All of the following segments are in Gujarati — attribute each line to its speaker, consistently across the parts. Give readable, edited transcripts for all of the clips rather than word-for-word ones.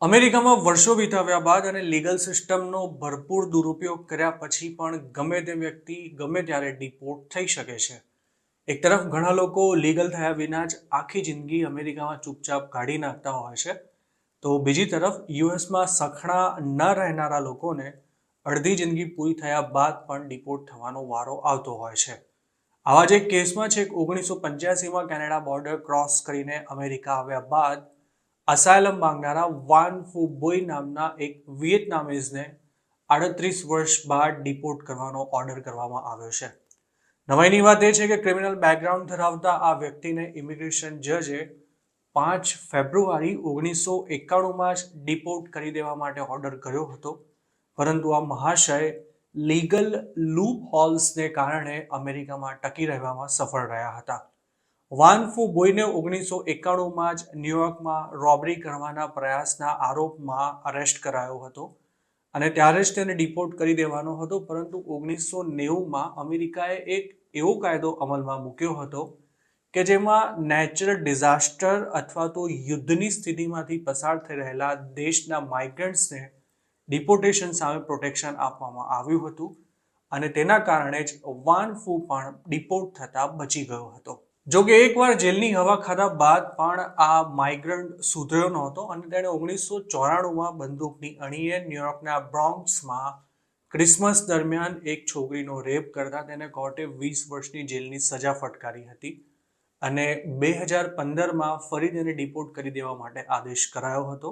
Speaker 1: અમેરિકામાં વર્ષો વિતાવ્યા બાદ અને લીગલ સિસ્ટમનો ભરપૂર દુરુપયોગ કર્યા પછી પણ ગમે તે વ્યક્તિ ગમે ત્યારે ડિપોર્ટ થઈ શકે છે. એક તરફ ઘણા લોકો લીગલ થયા વિના જ આખી જિંદગી અમેરિકામાં ચૂપચાપ કાઢી નાખતા હોય છે, તો બીજી તરફ યુએસમાં સખણા ન રહેનારા લોકોને અડધી જિંદગી પૂરી થયા બાદ પણ ડિપોર્ટ થવાનો વારો આવતો હોય છે. આવા જ એક કેસમાં છેક 1985માં કેનેડા બોર્ડર ક્રોસ કરીને અમેરિકા આવ્યા બાદ અસાયલમ માંગનારા વાન ફુ બોય નામના એક વિયેતનામીઝને 38 વર્ષ બાદ ડિપોર્ટ કરવાનો ઓર્ડર કરવામાં આવ્યો છે. નવાઈની વાત એ છે કે ક્રિમિનલ બેકગ્રાઉન્ડ ધરાવતા આ વ્યક્તિને ઇમિગ્રેશન જજે 5 ફેબ્રુઆરી 1991માં જ ડિપોર્ટ કરી દેવા માટે ઓર્ડર કર્યો હતો, પરંતુ આ મહાશય લીગલ લૂપ હોલ્સને કારણે અમેરિકામાં ટકી રહેવામાં સફળ રહ્યા હતા. વાન ફુ બોયને 1991માં જ ન્યુયોર્કમાં રોબરી કરવાના પ્રયાસના આરોપમાં અરેસ્ટ કરાયો હતો અને ત્યારે જ તેને ડિપોર્ટ કરી દેવાનો હતો, પરંતુ 1990માં અમેરિકાએ એક એવો કાયદો અમલમાં મૂક્યો હતો કે જેમાં નેચરલ ડિઝાસ્ટર અથવા તો યુદ્ધની સ્થિતિમાંથી પસાર થઈ રહેલા દેશના માઇગ્રન્ટ્સને ડિપોર્ટેશન સામે પ્રોટેક્શન આપવામાં આવ્યું હતું અને તેના કારણે જ વાન ફુ પણ ડિપોર્ટ થતા બચી ગયો હતો. જોકે એકવાર જેલની હવા ખાધા બાદ પણ આ માઇગ્રન્ટ સુધર્યો નહોતો અને તેણે 1994માં બંદૂકની અણીએ ન્યુયોર્કના બ્રોન્ક્સમાં ક્રિસમસ દરમિયાન એક છોકરીનો રેપ કરતા તેને કોર્ટે 20 વર્ષની જેલની સજા ફટકારી હતી અને 2015માં ફરી તેને ડિપોર્ટ કરી દેવા માટે આદેશ કરાયો હતો,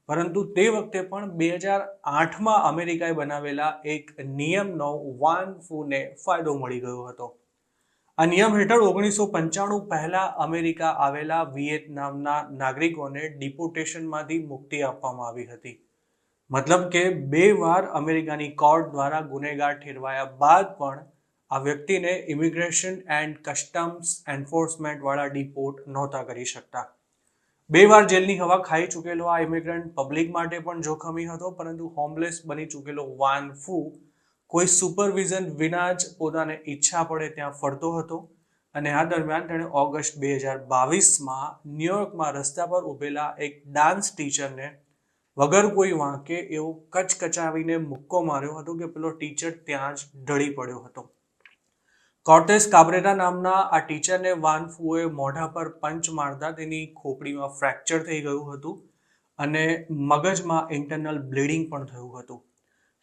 Speaker 1: પરંતુ તે વખતે પણ 2008માં અમેરિકાએ બનાવેલા એક નિયમનો વાન ફુને ફાયદો મળી ગયો હતો. આ નિયમ હેઠળ 1995 પહેલા અમેરિકા આવેલા વિયેતનામના નાગરિકોને ડિપોર્ટેશનમાંથી મુક્તિ આપવામાં આવી હતી. મતલબ કે 2 વાર અમેરિકાની કોર્ટ દ્વારા ગુનેગાર ઠેરવાયા બાદ પણ આ વ્યક્તિને ઇમિગ્રેશન એન્ડ કસ્ટમ્સ એન્ફોર્સમેન્ટવાળા ડિપોર્ટ નહોતા કરી શકતા. 2 વાર જેલની હવા ખાઈ ચૂકેલો આ ઇમિગ્રન્ટ પબ્લિક માટે પણ જોખમી હતો, પરંતુ હોમલેસ બની ચૂકેલો વાન ફુ કોઈ સુપરવિઝન વિના જ પોતાને ઈચ્છા પડે ત્યાં ફરતો હતો અને આ દરમિયાન તેણે ઓગસ્ટ 2022માં ન્યુયોર્કમાં રસ્તા પર ઊભેલા એક ડાન્સ ટીચરને વગર કોઈ વાંકે એવો કચકચાવીને મુક્કો માર્યો હતો કે પેલો ટીચર ત્યાં જ ઢળી પડ્યો હતો. કોર્ટેસ કાબ્રેરા નામના આ ટીચરને વાન ફુએ મોઢા પર પંચ મારતા તેની ખોપડીમાં ફ્રેક્ચર થઈ ગયું હતું અને મગજમાં ઇન્ટરનલ બ્લીડિંગ પણ થયું હતું.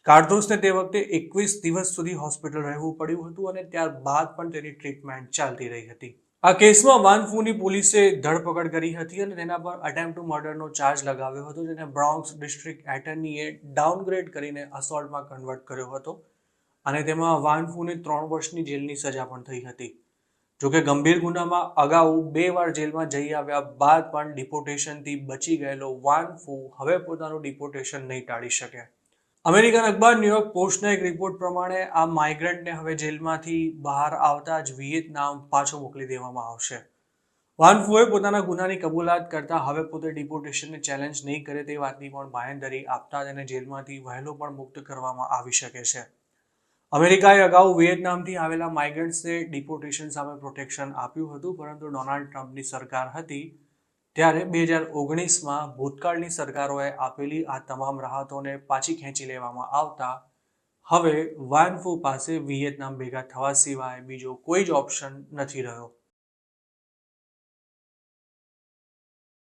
Speaker 1: કાર્દોસને તે વખતે 21 દિવસ સુધી હોસ્પિટલ રહેવું પડ્યું હતું અને ત્યારબાદ પણ તેની ટ્રીટમેન્ટ ચાલતી રહી હતી. આ કેસમાં વાન ફુની પોલીસે ધરપકડ કરી હતી અને તેના પર અટેમ્પ્ટ ટુ મર્ડરનો ચાર્જ લગાવ્યો હતો, જેને બ્રોન્ક્સ ડિસ્ટ્રિક્ટ એટર્નીએ ડાઉનગ્રેડ કરીને અસોલ્ટમાં કન્વર્ટ કર્યો હતો અને તેમાં વાન ફુને 3 વર્ષની જેલની સજા પણ થઈ હતી. જોકે ગંભીર ગુનામાં અગાઉ 2 વાર જેલમાં જઈ આવ્યા બાદ પણ ડિપોર્ટેશનથી બચી ગયેલો વાન ફુ હવે પોતાનું ડિપોર્ટેશન નહીં ટાળી શકે. અમેરિકન અખબાર ન્યુયોર્ક પોસ્ટના એક રિપોર્ટ પ્રમાણે આ માઇગ્રન્ટને હવે જેલમાંથી બહાર આવતા જ વિયેતનામ પાછો મોકલી દેવામાં આવશે. વાન ફુએ પોતાના ગુનાની કબૂલાત કરતા હવે પોતે ડિપોર્ટેશનને ચેલેન્જ નહીં કરે તે વાતની પણ બાંયધરી આપતા તેને જેલમાંથી વહેલો પણ મુક્ત કરવામાં આવી શકે છે. અમેરિકાએ અગાઉ વિયેતનામથી આવેલા માઇગ્રન્ટ્સને ડિપોર્ટેશન સામે પ્રોટેક્શન આપ્યું હતું, પરંતુ ડોનાલ્ડ ટ્રમ્પની સરકાર હતી ત્યારે 2019માં ભૂતકાળની સરકારોએ આપેલી આ તમામ રાહતોને પાછી ખેંચી લેવામાં આવતા હવે વાન ફુ પાસે વિયેતનામ ભેગા થવા સિવાય બીજો કોઈ જ ઓપ્શન નથી રહ્યો.